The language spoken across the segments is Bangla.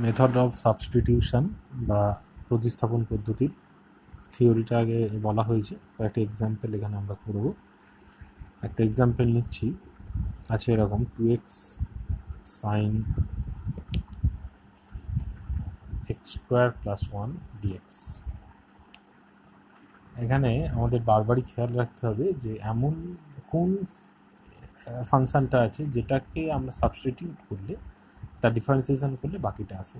মেথড অফ সাবস্টিটিউশন বা প্রতিস্থাপন পদ্ধতির থিওরিটা আগে বলা হয়েছে। কয়েকটা এক্সাম্পল এখানে আমরা করব। একটা এক্সাম্পল নিচ্ছি, আছে এরকম 2x sin x square plus 1 dx। এখানে আমাদের বারবারই খেয়াল রাখতে হবে যে এমন কোন ফাংশানটা আছে যেটাকে আমরা সাবস্টিটিউট করলে, তার ডিফারেন্সিয়েশন করলে বাকিটা আসে।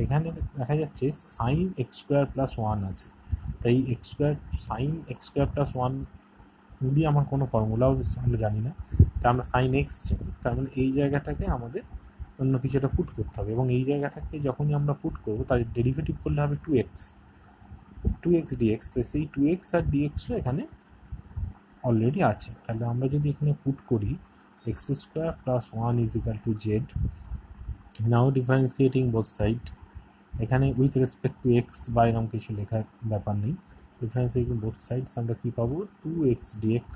এখানে দেখা যাচ্ছে সাইন এক্স স্কোয়ার প্লাস 1 আছে, তাই x square sine x square plus 1 দিয়ে আমার কোনো ফর্মুলাও আমরা জানি না, তা আমরা সাইন এক্স জানি। তার মানে এই জায়গাটাকে আমাদের অন্য কিছু একটা পুট করতে হবে, এবং এই জায়গাটাকে যখনই আমরা পুট করবো তার ডেরিভেটিভ করলে হবে 2x ডিএক্স। তো সেই 2x আর ডিএক্সও এখানে অলরেডি আছে। তাহলে আমরা যদি এখানে পুট করি x square plus 1 is equal to Z, now differentiating both side. এখানে উইথ রেসপেক্ট টু এক্স বা এরকম কিছু লেখার ব্যাপার নেই, ডিফারেন্সিয়েটিং বোথ সাইডস আমরা কী পাবো, 2x dx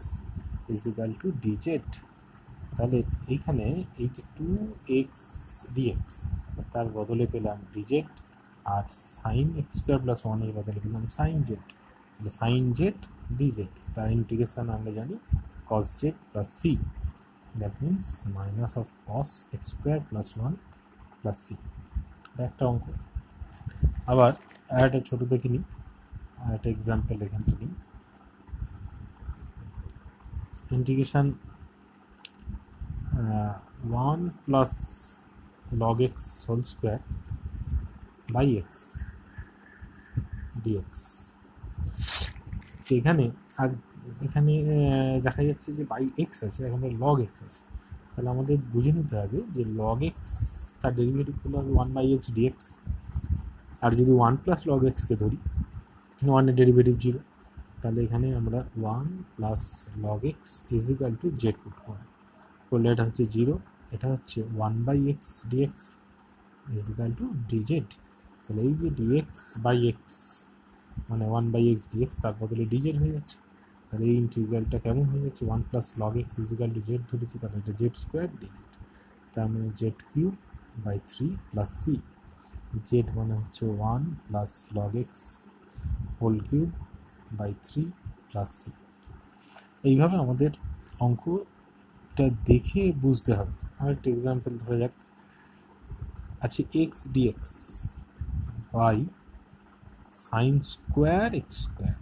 is equal to dz. তাহলে এইখানে এই যে 2x dx তার বদলে পেলাম ডিজেড, আর সাইন এক্স স্কোয়ার প্লাস 1 এর বদলে পেলাম সাইন জেড। তাহলে সাইন জেড ডিজেড, তার ইন্টিগ্রেশন আমরা জানি cos z plus c, that means minus of cos x square plus 1 plus c. একটা অঙ্ক। আবার একটা ছোটো দেখে নিই, একটা এক্সাম্পল এখান থেকে integration 1 plus log x whole square by x dx. এখানে এখানে দেখা যাচ্ছে যে বাই এক্স আছে, এখানে log x আছে। তাহলে আমাদের বুঝে নিতে হবে যে log x তার ডেরিভেটিভ হলো 1/x dx, আর যদি 1 প্লাস log x কে ধরি, 1 এর ডেরিভেটিভ 0, তাহলে এখানে আমরা 1 plus log x is equal to Z put করলে এটা হচ্ছে 0, এটা হচ্ছে 1/x dx is equal to dz. তাহলে এই যে dx বাই এক্স মানে 1/x dx তার বদলে ডিজেড হয়ে যাচ্ছে। তাহলে এই ইন্টিগ্রালটা কেমন হয়ে যাচ্ছে, 1 plus log x is equal to Z ধরেছি, তাহলে এটা জেড স্কোয়ার ডিজেড। তার মানে Z cube by 3 plus C. Z মানে হচ্ছে 1 plus log x whole cube by 3 plus c. এইভাবে আমাদের অঙ্কটা দেখে বুঝতে হবে। আরেকটা এক্সাম্পল ধরা যাক, আছে x dx by sine square x square.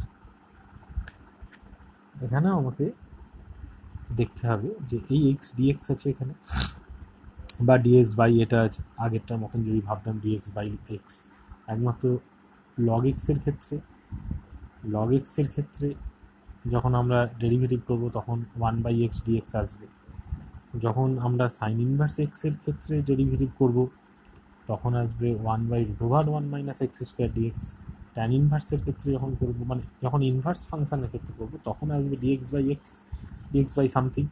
এখানেও আমাকে দেখতে হবে যে এই এক্স ডিএক্স আছে এখানে, বা ডিএক্স বাই এটা আছে, আগেরটার মতন যদি ভাবতাম ডিএক্স বাই এক্স, একমাত্র লগ এক্সের ক্ষেত্রে যখন আমরা ডেরিভেটিভ করব তখন 1/x ডিএক্স আসবে। যখন আমরা সাইন ইনভার্স এক্সের ক্ষেত্রে ডেরিভেটিভ করব তখন আসবে 1/√1 minus x square d x. Tan ইনভার্সের ক্ষেত্রে যখন করবো, মানে যখন ইনভার্স ফাংশনের ক্ষেত্রে করবো তখন আসবে dx by x, dx by something.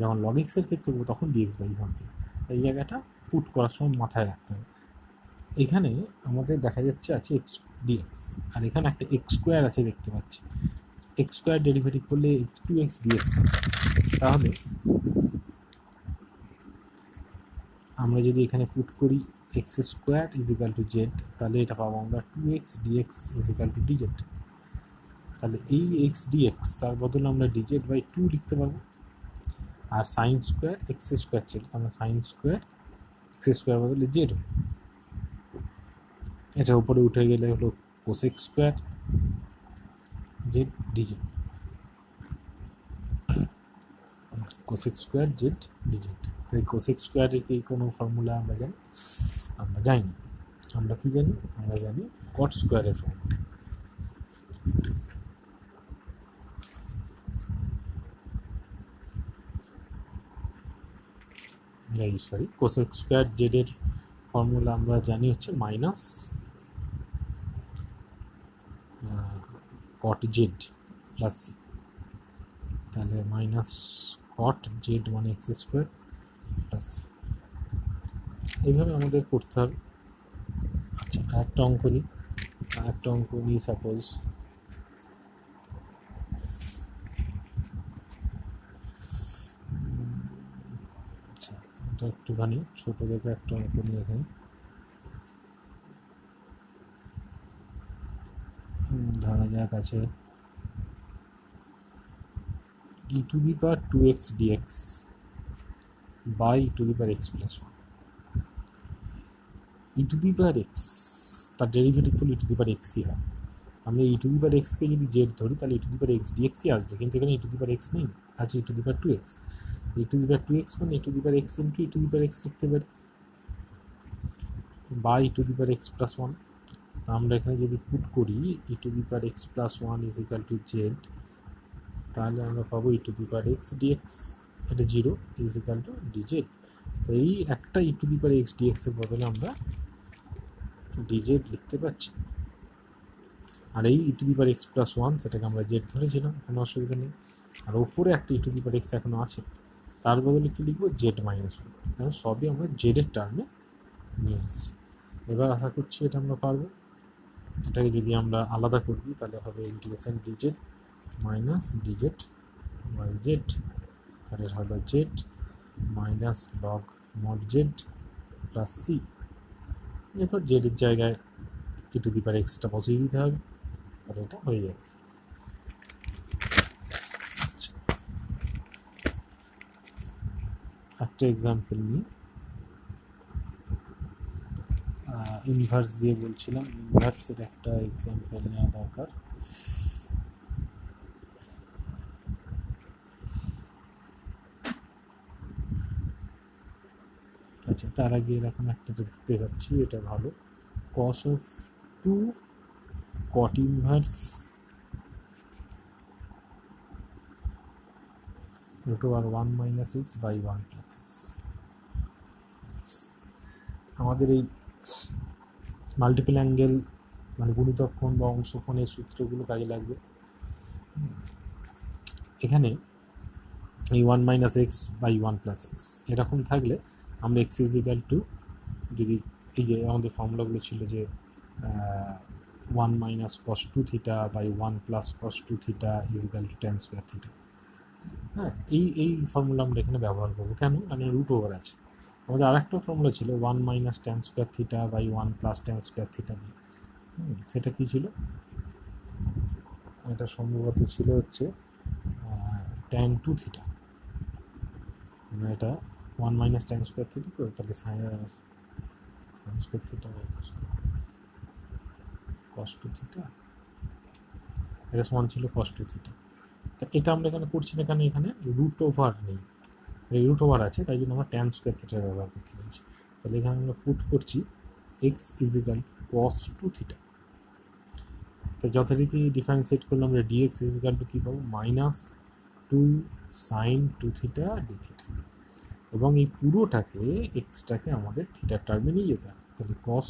যখন লগ এক্সের ক্ষেত্রে করবো তখন ডিএক্স বাই সামথিং। এই জায়গাটা পুট করার সময় মাথায় রাখতে হবে। এখানে আমাদের দেখা যাচ্ছে আছে এক্স ডিএক্স, আর এখানে একটা এক্স স্কোয়ার আছে দেখতে পাচ্ছি। এক্স স্কোয়ার ডেরিভেটিভ করলে 2x ডিএক্স। তাহলে আমরা যদি এখানে পুট করি x square is equal to z, তাহলে এটা পাবো আমরা 2x dx is equal to dz. তাহলে এই এক্স ডিএক্স তার বদলে আমরা ডিজেড বাই 2 লিখতে পারবো। আর সাইন স্কোয়ার এক্স স্কোয়ার ছিল, আমরা সাইন স্কোয়ার এক্স স্কোয়ার বদলে জেড, এটা উপরে উঠে গেলে হলো cosec square Z DZ, cosec square Z DZ. তাই কোসেক স্কোয়ারের কি কোনো ফর্মুলা আমরা জানি? আমরা জানি না। আমরা কি জানি? আমরা জানি কট স্কোয়ারের ফর্মুলা। কোসেক স্কোয়ার জেডের ফর্মুলা আমরা জানি হচ্ছে minus cot z plus c. তাহলে মাইনাস কট জেড মানে এক্স স্কোয়ার প্লাস সি। এইভাবে আমাদের করতে হবে। আচ্ছা, একটা অঙ্ক নিই সাপোজ আচ্ছা, এটা একটুখানি ছোটো দেখে একটা অঙ্ক নিয়ে এখানে ধরা যাক আছে e to the power 2x dx by e to the power x plus 1 e to the power x তার ডেরিভেটিভ হলো e to the power x ই হবে। আমরা e to the power x কে যদি z ধরি তাহলে e to the power x dx ই আসবে, কিন্তু এখানে e to the power x নেই, আছে e to the power 2x। e to the power 2x মানে e to the power x into e to the power x লিখতে পারি by e to the power x plus 1। আমরা এখানে যদি পুট করি e to the power x plus 1 is equal to z, তাহলে আমরা পাবো e to the power x dx, এটা 0 is equal to dz। তো এই একটা e to the power x dx এর বদলে আমরা dz লিখতে পাচ্ছি। আর এই e to the power x plus 1 সেটাকে আমরা z ধরেছিলাম, কোনো অসুবিধা নেই। আর ওপরে একটা e to the power x এখনো আছে, তার বদলে কি লিখবো z মাইনাস 1, কারণ সবই আমরা z এর টার্মে নিয়ে আসছি। এবার আশা করছি এটা আমরা পারবো। এটাকে যদি আমরা আলাদা করি তাহলে হবে integration dz minus dz by z, তাহলে হলো z minus log mod z plus c। এরপর z এর জায়গায় e to the power x-টা বসিয়ে দিতে হবে, তাহলে এটা হয়ে যাবে। একটা এক্সাম্পল নিই, ইনভার্স দিয়ে বলছিলাম, ইনভার্সের একটা এক্সাম্পল নেওয়া দরকার। আচ্ছা, তার আগে এরকম একটা দেখতে পাচ্ছি, এটা ভালো, cos of 2 cot inverse root over 1 minus x by 1 plus x। আমাদের এই মাল্টিপল অ্যাঙ্গেল মানে গুণিতক কোণ বা অংশকোণের সূত্রগুলো কাজে লাগবে। এখানে এই 1 minus x by 1 plus x এরকম থাকলে আমরা এক্স ইজ ইকাল টু, যদি এই যে আমাদের ফর্মুলাগুলো ছিল যে 1 minus cos 2 theta by 1 plus cos 2 theta is equal to tan square theta. হ্যাঁ, এই ফর্মুলা আমরা এখানে ব্যবহার করবো। কেন? মানে রুট ওভার আছে। আমাদের আর একটা ফর্মুলা ছিল 1 minus tan square theta by 1 plus tan square theta দিয়ে। সেটা কী ছিল? এটা সম্ভবত ছিল হচ্ছে ট্যান 2 থিটা। এটা 1 মাইনাস ট্যান স্কোয়ার থিটা, তো তাহলে sine square theta cos 2 theta, এটা সমান ছিল কস 2 থিটা। তা এটা আমরা এখানে করছি না, কারণ এখানে রুট ওভার নেই, রুট ওভার আছে, তাই জন্য আমরা ট্যান স্কোয়ার থিটা ব্যবহার করতে চাইছি। তাহলে এখানে আমরা পুট করছি x is equal cos 2 theta. তো যথারীতি ডিফারেন্সিয়েট করলে আমরা ডিএক্স ইজ ইকাল টু কী পাবো? Minus 2 sine 2 theta d theta. এবং এই পুরোটাকে এক্সটাকে আমাদের থিটার টার্মে নিয়ে যেতে হবে। তাহলে cos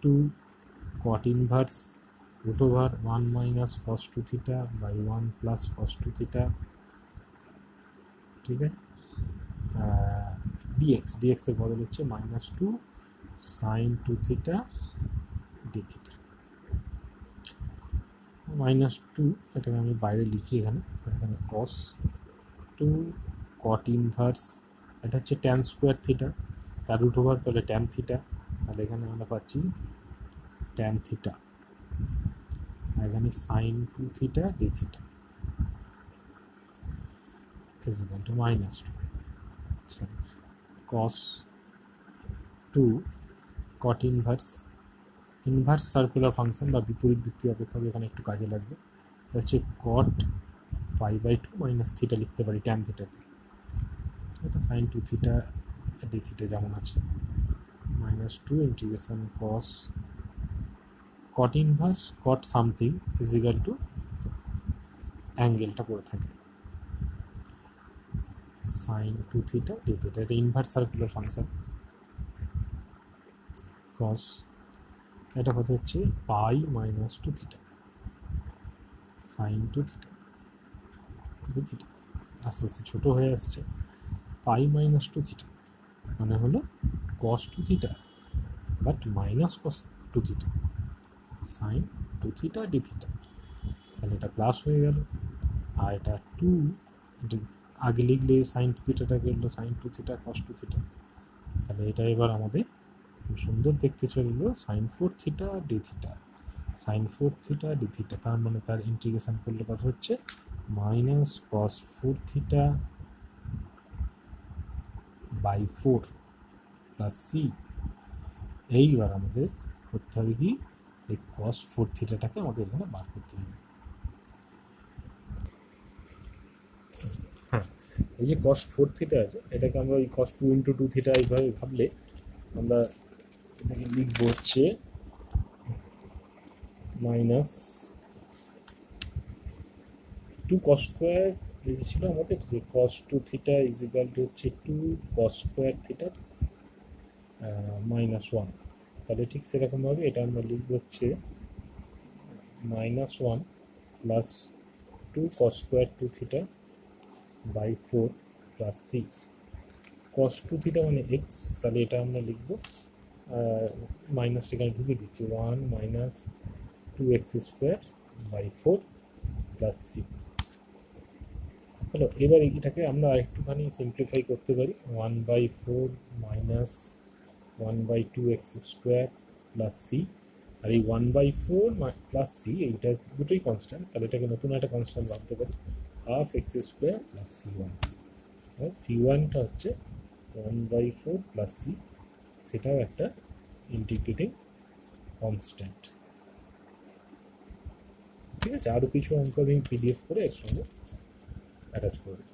2 cot inverse root over 1 minus cos 2 theta by 1 plus cos 2 theta, ঠিক আছে। ডিএক্স এর বদল হচ্ছে minus 2 sine 2 theta d theta. Minus 2 এটাকে আমি বাইরে লিখি এখানে কস 2 কট ইনভার্স, এটা হচ্ছে ট্যান স্কোয়ার থিটা, তার রুট ওভার করলে ট্যান থিটা, তাহলে এখানে আমরা পাচ্ছি ট্যান থিটা, এখানে sine 2 theta d theta is equal to minus 2 cos 2 cot inverse circular function বা বিপরীত ভিত্তি অপেক্ষক এখানে একটু কাজে লাগবে, হচ্ছে cot pi by 2 minus theta লিখতে পারি ট্যান থিটাকে, এটা সাইন 2 থিটা ডি থিটা যেমন আছে, minus 2 integration cos cot inverse cot something is equal to অ্যাঙ্গেলটা পড়ে থাকে সাইন 2 থিটা ডি থিটা, এটা ইনভার্স সার্কুলার ফাংশন। কস এটা কত হচ্ছে pi minus 2 theta sine 2 theta d theta, আস্তে আস্তে ছোটো হয়ে আসছে। পাই মাইনাস 2 থিটা মানে হলো কস 2 theta but minus cos 2 theta sine 2 theta d theta, তাহলে এটা প্লাস হয়ে গেল। আর এটা 2 আগে লিখলে সাইন 2 থিটাটাকে হলো সাইন 2 থিটা কস 2 থিটা, তাহলে এটা এবার আমাদের সুন্দর দেখতে চললো sine 4 theta d theta. Sine 4 theta d theta, তার মানে তার ইন্টিগ্রেশন করলে কত হচ্ছে minus cos 4 theta by 4 plus c. এইবার আমাদের করতে হবে কি, এই কস 4 থিটাটাকে আমাদের এখানে বার করতে হবে। হ্যাঁ, এই যে কস 4 থিটা আছে এটাকে আমরা ওই কস 2 ইন্টু 2 থিটা এইভাবে ভাবলে আমরা এটাকে লিখবো হচ্ছে মাইনাস 2 কস স্কোয়ার, যেটা ছিল আমাদের যে কস 2 থিটা ইজ ইকাল টু হচ্ছে 2 কস স্কোয়ার থিটা মাইনাস 1। তাহলে ঠিক সেরকমভাবে এটা আমরা লিখবো হচ্ছে minus 1 plus 2 cos square 2 theta by 4 plus C. Cos 2 theta মানে এক্স, তাহলে এটা আমরা লিখবো মাইনাস এখানে ঢুকে দিচ্ছি 1 minus 2x square by 4 plus C. হলো, এবার এটাকে আমরা আরেকটুখানি সিম্পলিফাই করতে পারি 1/4 minus 1/2x square plus C. আর এই 1/4 প্লাস সি এইটা দুটোই কনস্ট্যান্ট, তাহলে এটাকে নতুন একটা কনস্ট্যান্ট ভাবতে পারি half x square plus c one. C ওয়ানটা হচ্ছে 1/4 প্লাস সি, সেটাও একটা ইন্টিগ্রেটিং কনস্ট্যান্ট। ঠিক আছে, আরও কিছু অঙ্ক আমি পিডিএফ করে একসঙ্গে অ্যাটাচ করবো।